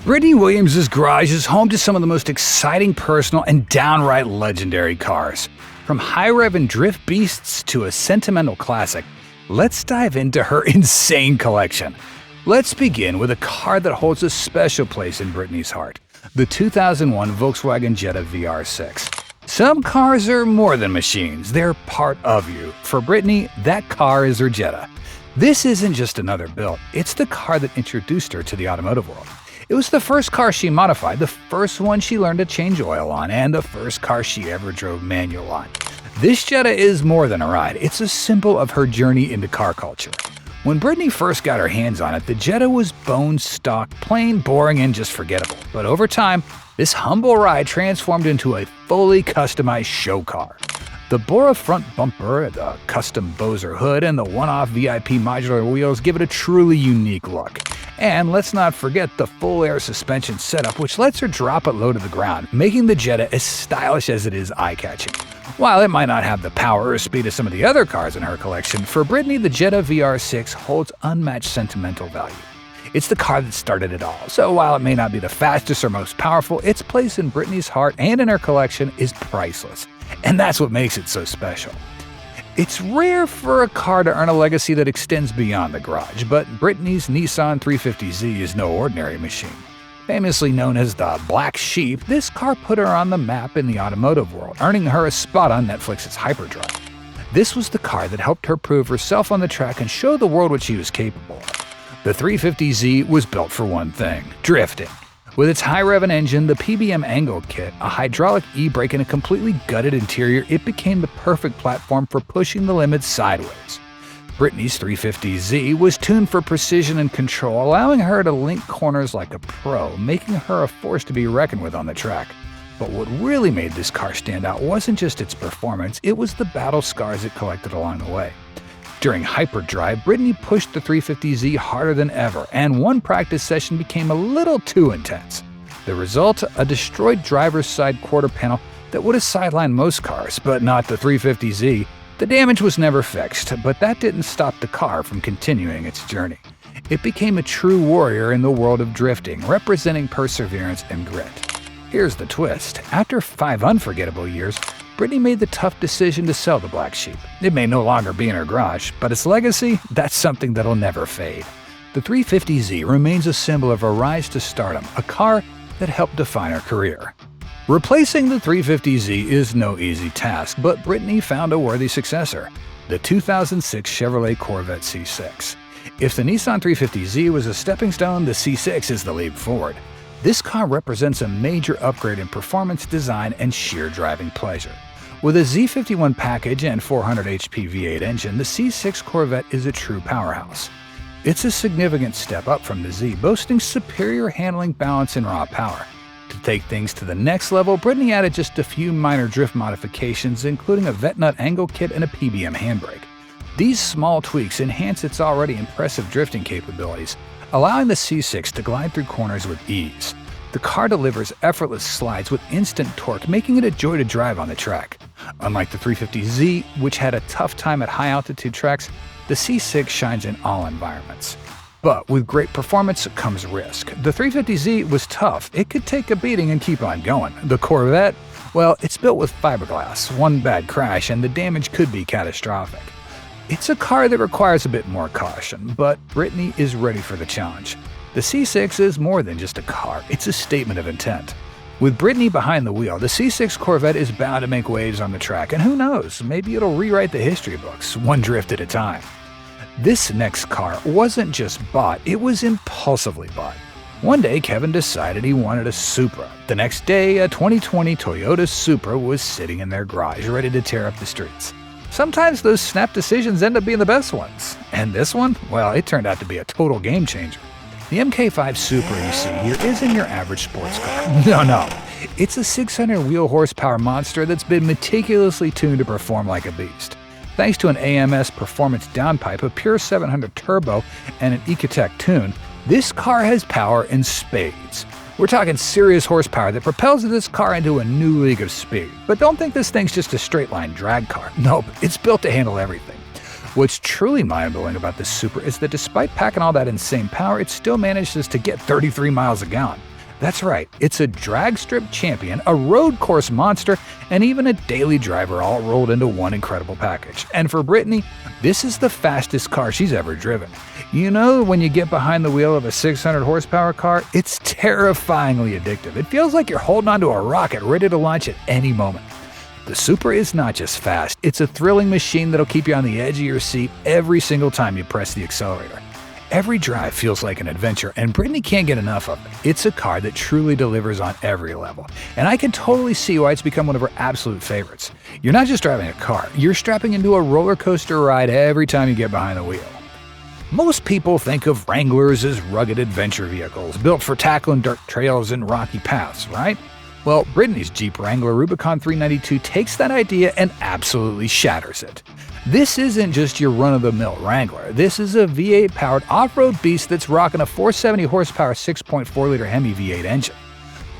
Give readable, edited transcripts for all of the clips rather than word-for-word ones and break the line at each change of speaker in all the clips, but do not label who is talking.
Brittany Williams' garage is home to some of the most exciting personal and downright legendary cars. From high-revving drift beasts to a sentimental classic, let's dive into her insane collection. Let's begin with a car that holds a special place in Brittany's heart, the 2001 Volkswagen Jetta VR6. Some cars are more than machines, they're part of you. For Brittany, that car is her Jetta. This isn't just another build, it's the car that introduced her to the automotive world. It was the first car she modified, the first one she learned to change oil on, and the first car she ever drove manual on. This Jetta is more than a ride, it's a symbol of her journey into car culture. When Brittany first got her hands on it, the Jetta was bone stock, plain, boring, and just forgettable. But over time, this humble ride transformed into a fully customized show car. The Bora front bumper, the custom Bozer hood, and the one-off VIP modular wheels give it a truly unique look. And let's not forget the full air suspension setup, which lets her drop it low to the ground, making the Jetta as stylish as it is eye-catching. While it might not have the power or speed of some of the other cars in her collection, for Brittany, the Jetta VR6 holds unmatched sentimental value. It's the car that started it all, so while it may not be the fastest or most powerful, its place in Brittany's heart and in her collection is priceless. And that's what makes it so special. It's rare for a car to earn a legacy that extends beyond the garage, but Brittany's Nissan 350Z is no ordinary machine. Famously known as the Black Sheep, this car put her on the map in the automotive world, earning her a spot on Netflix's Hyperdrive. This was the car that helped her prove herself on the track and show the world what she was capable of. The 350Z was built for one thing: drifting. With its high-revving engine, the PBM angle kit, a hydraulic e-brake, and a completely gutted interior, it became the perfect platform for pushing the limits sideways. Brittany's 350Z was tuned for precision and control, allowing her to link corners like a pro, making her a force to be reckoned with on the track. But what really made this car stand out wasn't just its performance, it was the battle scars it collected along the way. During Hyperdrive, Brittany pushed the 350Z harder than ever, and one practice session became a little too intense. The result? A destroyed driver's side quarter panel that would have sidelined most cars, but not the 350Z. The damage was never fixed, but that didn't stop the car from continuing its journey. It became a true warrior in the world of drifting, representing perseverance and grit. Here's the twist. After 5 unforgettable years, Brittany made the tough decision to sell the Black Sheep. It may no longer be in her garage, but its legacy, that's something that'll never fade. The 350Z remains a symbol of her rise to stardom, a car that helped define her career. Replacing the 350Z is no easy task, but Brittany found a worthy successor, the 2006 Chevrolet Corvette C6. If the Nissan 350Z was a stepping stone, the C6 is the leap forward. This car represents a major upgrade in performance, design, and sheer driving pleasure. With a Z51 package and 400 HP V8 engine, the C6 Corvette is a true powerhouse. It's a significant step up from the Z, boasting superior handling, balance, and raw power. To take things to the next level, Brittany added just a few minor drift modifications, including a vet nut angle kit and a PBM handbrake. These small tweaks enhance its already impressive drifting capabilities, allowing the C6 to glide through corners with ease. The car delivers effortless slides with instant torque, making it a joy to drive on the track. Unlike the 350Z, which had a tough time at high-altitude tracks, the C6 shines in all environments. But with great performance comes risk. The 350Z was tough. It could take a beating and keep on going. The Corvette, well, it's built with fiberglass. One bad crash and the damage could be catastrophic. It's a car that requires a bit more caution, but Brittany is ready for the challenge. The C6 is more than just a car, it's a statement of intent. With Brittany behind the wheel, the C6 Corvette is bound to make waves on the track, and who knows, maybe it'll rewrite the history books, one drift at a time. This next car wasn't just bought, it was impulsively bought. One day, Kevin decided he wanted a Supra. The next day, a 2020 Toyota Supra was sitting in their garage, ready to tear up the streets. Sometimes those snap decisions end up being the best ones. And this one? Well, it turned out to be a total game changer. The MK5 Supra you see here isn't your average sports car. No. It's a 600 wheel horsepower monster that's been meticulously tuned to perform like a beast. Thanks to an AMS performance downpipe, a pure 700 turbo, and an Ecotec tune, this car has power in spades. We're talking serious horsepower that propels this car into a new league of speed. But don't think this thing's just a straight-line drag car. Nope, it's built to handle everything. What's truly mind-blowing about this Supra is that despite packing all that insane power, it still manages to get 33 miles a gallon. That's right, it's a drag strip champion, a road course monster, and even a daily driver all rolled into one incredible package. And for Brittany, this is the fastest car she's ever driven. You know, when you get behind the wheel of a 600 horsepower car, it's terrifyingly addictive. It feels like you're holding onto a rocket ready to launch at any moment. The Supra is not just fast, it's a thrilling machine that'll keep you on the edge of your seat every single time you press the accelerator. Every drive feels like an adventure, and Brittany can't get enough of it. It's a car that truly delivers on every level, and I can totally see why it's become one of her absolute favorites. You're not just driving a car, you're strapping into a roller coaster ride every time you get behind the wheel. Most people think of Wranglers as rugged adventure vehicles, built for tackling dirt trails and rocky paths, right? Well, Brittany's Jeep Wrangler Rubicon 392 takes that idea and absolutely shatters it. This isn't just your run-of-the-mill Wrangler. This is a V8-powered off-road beast that's rocking a 470 horsepower 6.4-liter Hemi V8 engine.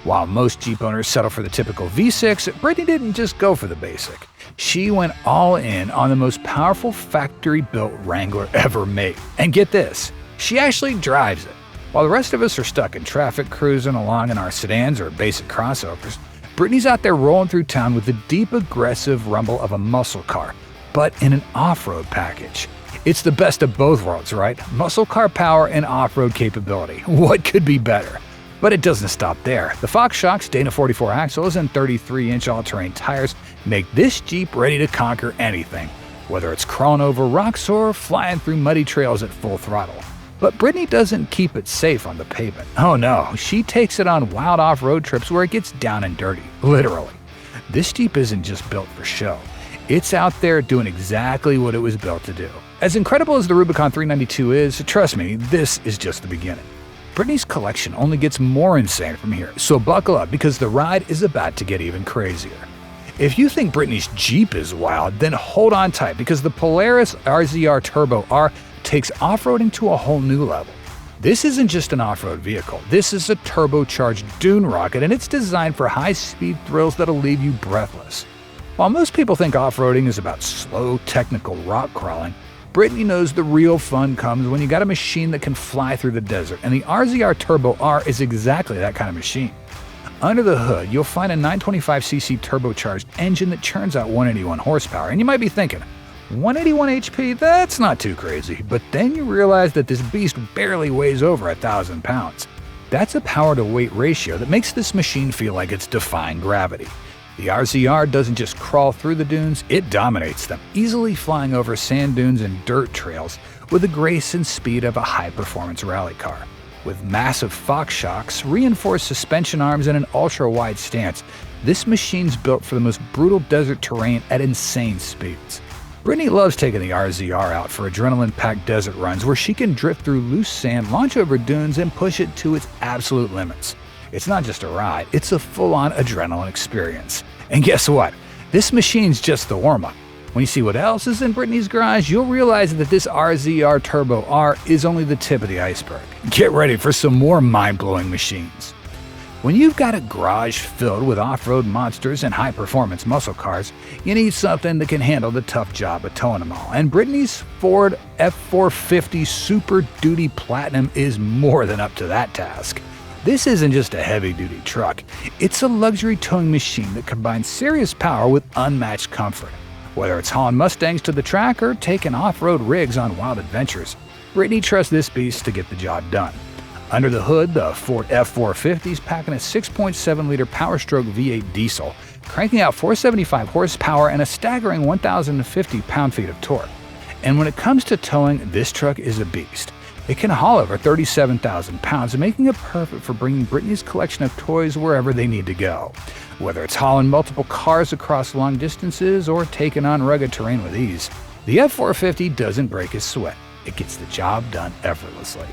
While most Jeep owners settle for the typical V6, Brittany didn't just go for the basic. She went all in on the most powerful factory-built Wrangler ever made. And get this, she actually drives it. While the rest of us are stuck in traffic cruising along in our sedans or basic crossovers, Brittany's out there rolling through town with the deep, aggressive rumble of a muscle car, but in an off-road package. It's the best of both worlds, right? Muscle car power and off-road capability. What could be better? But it doesn't stop there. The Fox Shocks, Dana 44 axles, and 33-inch all-terrain tires make this Jeep ready to conquer anything, whether it's crawling over rocks or flying through muddy trails at full throttle. But Brittany doesn't keep it safe on the pavement. Oh no, she takes it on wild off-road trips where it gets down and dirty, literally. This Jeep isn't just built for show. It's out there doing exactly what it was built to do. As incredible as the Rubicon 392 is, trust me, this is just the beginning. Brittany's collection only gets more insane from here, so buckle up because the ride is about to get even crazier. If you think Brittany's Jeep is wild, then hold on tight because the Polaris RZR Turbo R takes off-roading to a whole new level. This isn't just an off-road vehicle, this is a turbocharged dune rocket, and it's designed for high-speed thrills that'll leave you breathless. While most people think off-roading is about slow, technical rock crawling, Brittany knows the real fun comes when you got a machine that can fly through the desert, and the RZR Turbo R is exactly that kind of machine. Under the hood, you'll find a 925cc turbocharged engine that churns out 181 horsepower, and you might be thinking, 181 HP? That's not too crazy. But then you realize that this beast barely weighs over 1,000 pounds. That's a power-to-weight ratio that makes this machine feel like it's defying gravity. The RZR doesn't just crawl through the dunes, it dominates them, easily flying over sand dunes and dirt trails with the grace and speed of a high-performance rally car. With massive Fox Shocks, reinforced suspension arms, and an ultra-wide stance, this machine's built for the most brutal desert terrain at insane speeds. Brittany loves taking the RZR out for adrenaline-packed desert runs where she can drift through loose sand, launch over dunes, and push it to its absolute limits. It's not just a ride, it's a full-on adrenaline experience. And guess what? This machine's just the warm-up. When you see what else is in Brittany's garage, you'll realize that this RZR Turbo R is only the tip of the iceberg. Get ready for some more mind-blowing machines. When you've got a garage filled with off-road monsters and high-performance muscle cars, you need something that can handle the tough job of towing them all. And Brittany's Ford F450 Super Duty Platinum is more than up to that task. This isn't just a heavy-duty truck, it's a luxury towing machine that combines serious power with unmatched comfort. Whether it's hauling Mustangs to the track or taking off-road rigs on wild adventures, Brittany trusts this beast to get the job done. Under the hood, the Ford F450 is packing a 6.7-liter Powerstroke V8 diesel, cranking out 475 horsepower and a staggering 1,050 pound-feet of torque. And when it comes to towing, this truck is a beast. It can haul over 37,000 pounds, making it perfect for bringing Brittany's collection of toys wherever they need to go. Whether it's hauling multiple cars across long distances or taking on rugged terrain with ease, the F450 doesn't break a sweat. It gets the job done effortlessly.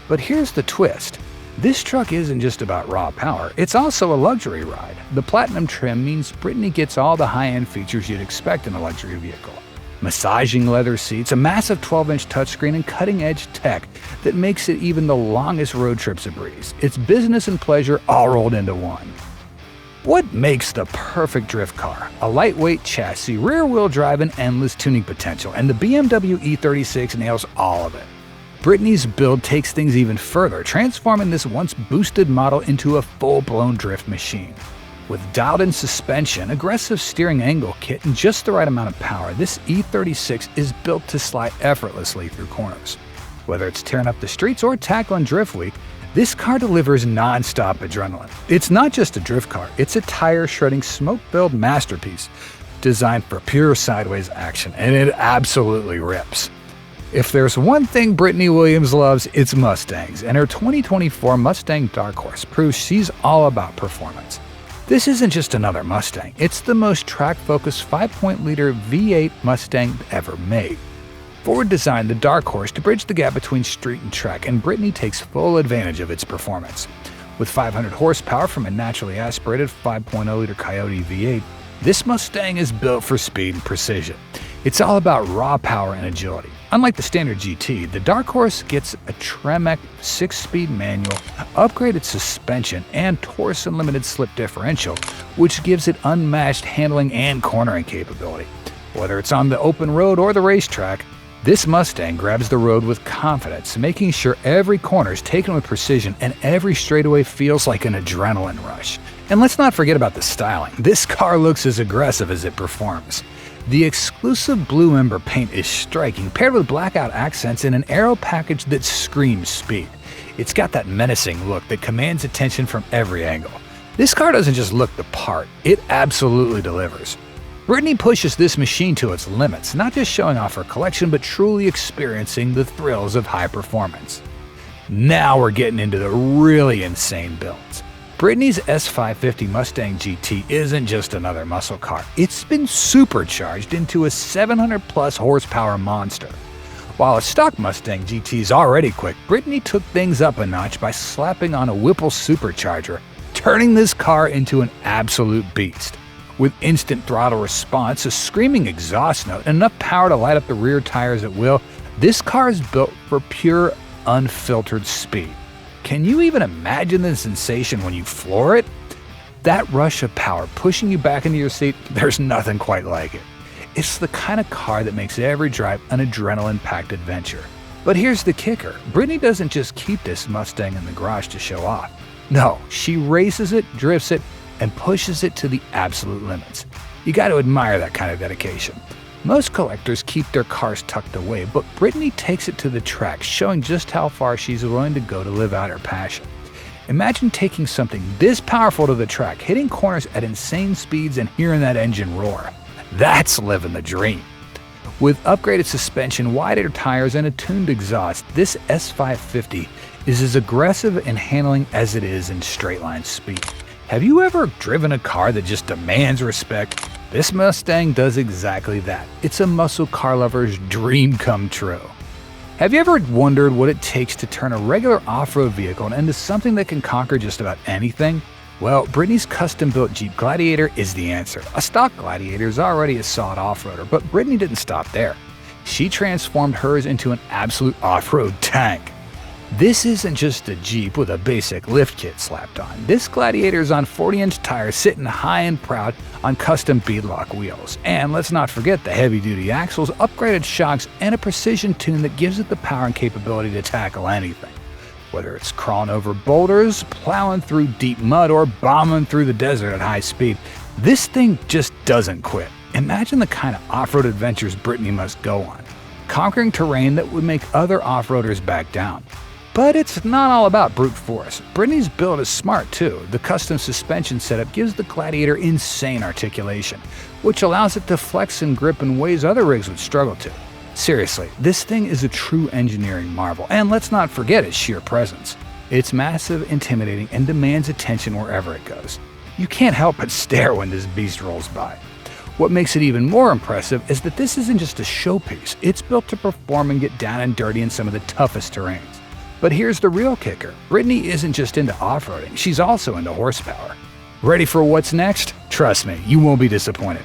But here's the twist. This truck isn't just about raw power, it's also a luxury ride. The Platinum trim means Brittany gets all the high-end features you'd expect in a luxury vehicle. Massaging leather seats, a massive 12-inch touchscreen, and cutting-edge tech that makes it even the longest road trips a breeze. It's business and pleasure all rolled into one. What makes the perfect drift car? A lightweight chassis, rear-wheel drive, and endless tuning potential, and the BMW E36 nails all of it. Brittany's build takes things even further, transforming this once boosted model into a full-blown drift machine. With dialed-in suspension, aggressive steering angle kit, and just the right amount of power, this E36 is built to slide effortlessly through corners. Whether it's tearing up the streets or tackling Drift Week, this car delivers non-stop adrenaline. It's not just a drift car, it's a tire-shredding, smoke-filled masterpiece designed for pure sideways action, and it absolutely rips. If there's one thing Brittany Williams loves, it's Mustangs, and her 2024 Mustang Dark Horse proves she's all about performance. This isn't just another Mustang, it's the most track-focused 5.liter V8 Mustang ever made. Ford designed the Dark Horse to bridge the gap between street and track, and Brittany takes full advantage of its performance. With 500 horsepower from a naturally aspirated 5.0-liter Coyote V8, this Mustang is built for speed and precision. It's all about raw power and agility. Unlike the standard GT, the Dark Horse gets a Tremec 6-speed manual, upgraded suspension, and torsion-limited slip differential, which gives it unmatched handling and cornering capability. Whether it's on the open road or the racetrack, this Mustang grabs the road with confidence, making sure every corner is taken with precision and every straightaway feels like an adrenaline rush. And let's not forget about the styling. This car looks as aggressive as it performs. The exclusive blue ember paint is striking, paired with blackout accents and an aero package that screams speed. It's got that menacing look that commands attention from every angle. This car doesn't just look the part, it absolutely delivers. Brittany pushes this machine to its limits, not just showing off her collection, but truly experiencing the thrills of high performance. Now we're getting into the really insane builds. Brittany's S550 Mustang GT isn't just another muscle car, it's been supercharged into a 700-plus horsepower monster. While a stock Mustang GT is already quick, Brittany took things up a notch by slapping on a Whipple supercharger, turning this car into an absolute beast. With instant throttle response, a screaming exhaust note, and enough power to light up the rear tires at will, this car is built for pure, unfiltered speed. Can you even imagine the sensation when you floor it? That rush of power pushing you back into your seat, there's nothing quite like it. It's the kind of car that makes every drive an adrenaline-packed adventure. But here's the kicker. Brittany doesn't just keep this Mustang in the garage to show off. No, she races it, drifts it, and pushes it to the absolute limits. You got to admire that kind of dedication. Most collectors keep their cars tucked away, but Brittany takes it to the track, showing just how far she's willing to go to live out her passion. Imagine taking something this powerful to the track, hitting corners at insane speeds and hearing that engine roar. That's living the dream. With upgraded suspension, wider tires, and a tuned exhaust, this S550 is as aggressive in handling as it is in straight-line speed. Have you ever driven a car that just demands respect? This Mustang does exactly that. It's a muscle car lover's dream come true. Have you ever wondered what it takes to turn a regular off-road vehicle into something that can conquer just about anything? Well, Brittany's custom-built Jeep Gladiator is the answer. A stock Gladiator is already a solid off-roader, but Brittany didn't stop there. She transformed hers into an absolute off-road tank. This isn't just a Jeep with a basic lift kit slapped on. This Gladiator is on 40-inch tires sitting high and proud on custom beadlock wheels. And let's not forget the heavy-duty axles, upgraded shocks, and a precision tune that gives it the power and capability to tackle anything. Whether it's crawling over boulders, plowing through deep mud, or bombing through the desert at high speed, this thing just doesn't quit. Imagine the kind of off-road adventures Brittany must go on, conquering terrain that would make other off-roaders back down. But it's not all about brute force. Brittany's build is smart too. The custom suspension setup gives the Gladiator insane articulation, which allows it to flex and grip in ways other rigs would struggle to. Seriously, this thing is a true engineering marvel, and let's not forget its sheer presence. It's massive, intimidating, and demands attention wherever it goes. You can't help but stare when this beast rolls by. What makes it even more impressive is that this isn't just a showpiece. It's built to perform and get down and dirty in some of the toughest terrains. But here's the real kicker. Brittany isn't just into off-roading, she's also into horsepower. Ready for what's next? Trust me, you won't be disappointed.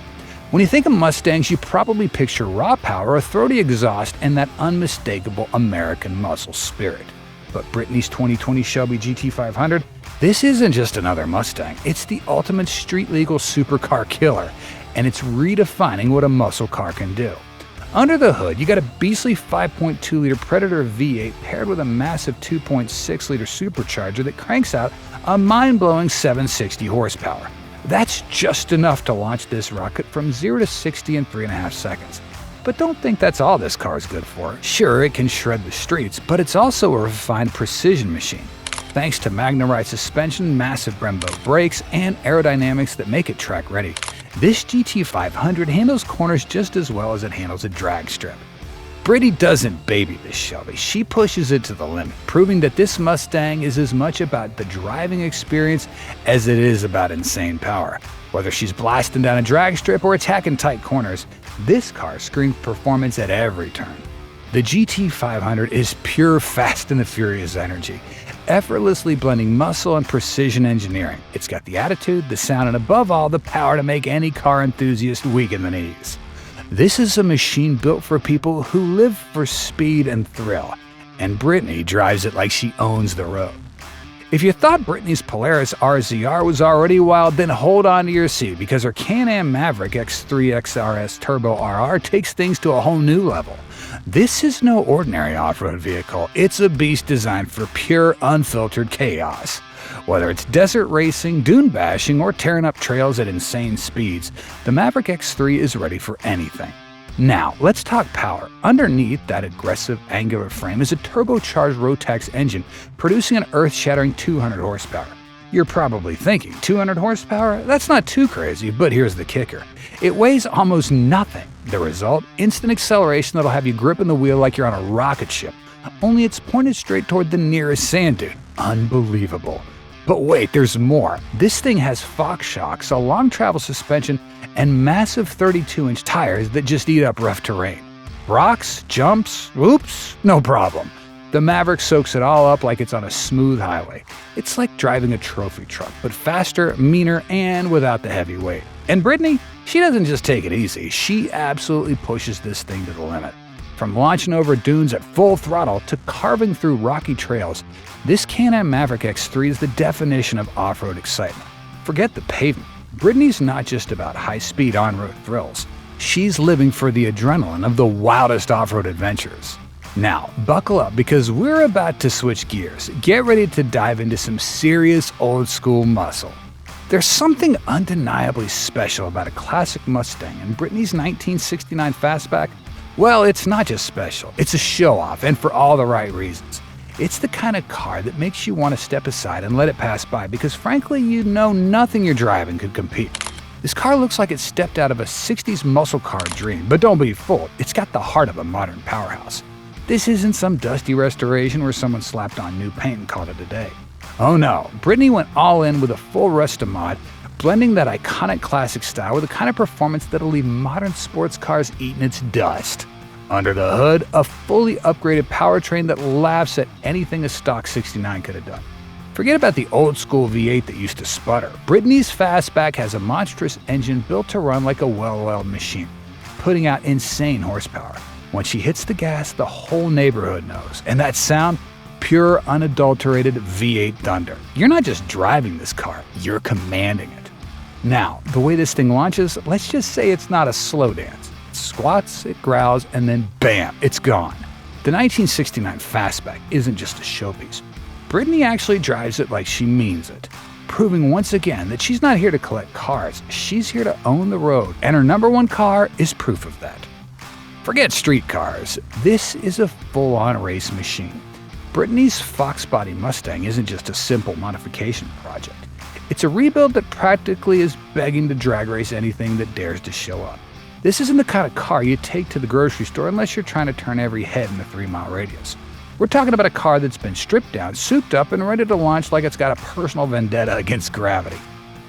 When you think of Mustangs, you probably picture raw power, a throaty exhaust, and that unmistakable American muscle spirit. But Brittany's 2020 Shelby GT500, this isn't just another Mustang. It's the ultimate street-legal supercar killer, and it's redefining what a muscle car can do. Under the hood, you got a beastly 5.2-liter Predator V8 paired with a massive 2.6-liter supercharger that cranks out a mind-blowing 760 horsepower. That's just enough to launch this rocket from 0 to 60 in 3.5 seconds. But don't think that's all this car's good for. Sure, it can shred the streets, but it's also a refined precision machine. Thanks to downright suspension, massive Brembo brakes, and aerodynamics that make it track-ready, this GT500 handles corners just as well as it handles a drag strip. Brittany doesn't baby this Shelby, she pushes it to the limit, proving that this Mustang is as much about the driving experience as it is about insane power. Whether she's blasting down a drag strip or attacking tight corners, this car screams performance at every turn. The GT500 is pure Fast and the Furious energy, effortlessly blending muscle and precision engineering. It's got the attitude, the sound, and above all, the power to make any car enthusiast weak in the knees. This is a machine built for people who live for speed and thrill, and Brittany drives it like she owns the road. If you thought Brittany's Polaris RZR was already wild, then hold on to your seat because her Can-Am Maverick X3 XRS Turbo RR takes things to a whole new level. This is no ordinary off-road vehicle, it's a beast designed for pure, unfiltered chaos. Whether it's desert racing, dune bashing, or tearing up trails at insane speeds, the Maverick X3 is ready for anything. Now, let's talk power. Underneath that aggressive angular frame is a turbocharged Rotax engine producing an earth-shattering 200 horsepower. You're probably thinking, 200 horsepower? That's not too crazy, but here's the kicker. It weighs almost nothing. The result? Instant acceleration that'll have you gripping the wheel like you're on a rocket ship. Only it's pointed straight toward the nearest sand dune. Unbelievable. But wait, there's more. This thing has Fox shocks, a long travel suspension, and massive 32-inch tires that just eat up rough terrain. Rocks, jumps, oops, no problem. The Maverick soaks it all up like it's on a smooth highway. It's like driving a trophy truck, but faster, meaner, and without the heavy weight. And Brittany, she doesn't just take it easy, she absolutely pushes this thing to the limit. From launching over dunes at full throttle to carving through rocky trails, this Can-Am Maverick X3 is the definition of off-road excitement. Forget the pavement. Brittany's not just about high-speed on-road thrills. She's living for the adrenaline of the wildest off-road adventures. Now, buckle up because we're about to switch gears. Get ready to dive into some serious old-school muscle. There's something undeniably special about a classic Mustang, and Brittany's 1969 Fastback, well, it's not just special, it's a show-off, and for all the right reasons. It's the kind of car that makes you want to step aside and let it pass by because frankly, you know nothing you're driving could compete. This car looks like it stepped out of a 60s muscle car dream, but don't be fooled, it's got the heart of a modern powerhouse. This isn't some dusty restoration where someone slapped on new paint and called it a day. Oh no, Brittany went all in with a full Resta mod, blending that iconic classic style with the kind of performance that'll leave modern sports cars eating its dust. Under the hood, a fully upgraded powertrain that laughs at anything a stock 69 could have done. Forget about the old-school V8 that used to sputter. Brittany's Fastback has a monstrous engine built to run like a well-oiled machine, putting out insane horsepower. When she hits the gas, the whole neighborhood knows. And that sound? Pure, unadulterated V8 thunder. You're not just driving this car, you're commanding it. Now, the way this thing launches, let's just say it's not a slow dance. It squats, it growls, and then bam, it's gone. The 1969 Fastback isn't just a showpiece. Brittany actually drives it like she means it, proving once again that she's not here to collect cars, she's here to own the road, and her #1 car is proof of that. Forget street cars, this is a full-on race machine. Brittany's Fox Body Mustang isn't just a simple modification project. It's a rebuild that practically is begging to drag race anything that dares to show up. This isn't the kind of car you take to the grocery store unless you're trying to turn every head in a 3-mile radius. We're talking about a car that's been stripped down, souped up, and ready to launch like it's got a personal vendetta against gravity.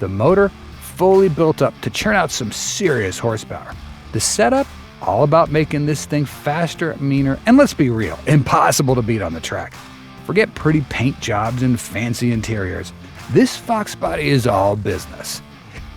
The motor, fully built up to churn out some serious horsepower. The setup, all about making this thing faster, meaner, and let's be real, impossible to beat on the track. Forget pretty paint jobs and fancy interiors. This Fox Body is all business.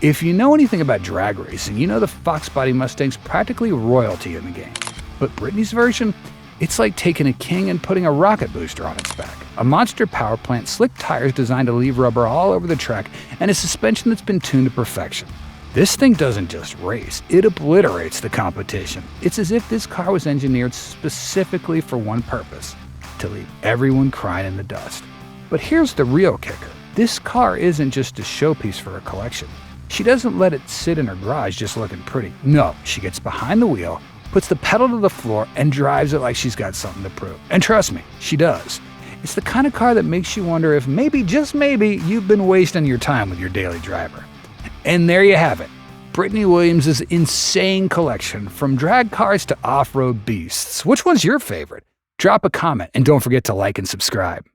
If you know anything about drag racing, you know the Fox Body Mustang's practically royalty in the game. But Brittany's version? It's like taking a king and putting a rocket booster on its back. A monster power plant, slick tires designed to leave rubber all over the track, and a suspension that's been tuned to perfection. This thing doesn't just race, it obliterates the competition. It's as if this car was engineered specifically for one purpose: to leave everyone crying in the dust. But here's the real kicker. This car isn't just a showpiece for her collection. She doesn't let it sit in her garage just looking pretty. No, she gets behind the wheel, puts the pedal to the floor, and drives it like she's got something to prove. And trust me, she does. It's the kind of car that makes you wonder if maybe, just maybe, you've been wasting your time with your daily driver. And there you have it. Brittany Williams' insane collection, from drag cars to off-road beasts. Which one's your favorite? Drop a comment and don't forget to like and subscribe.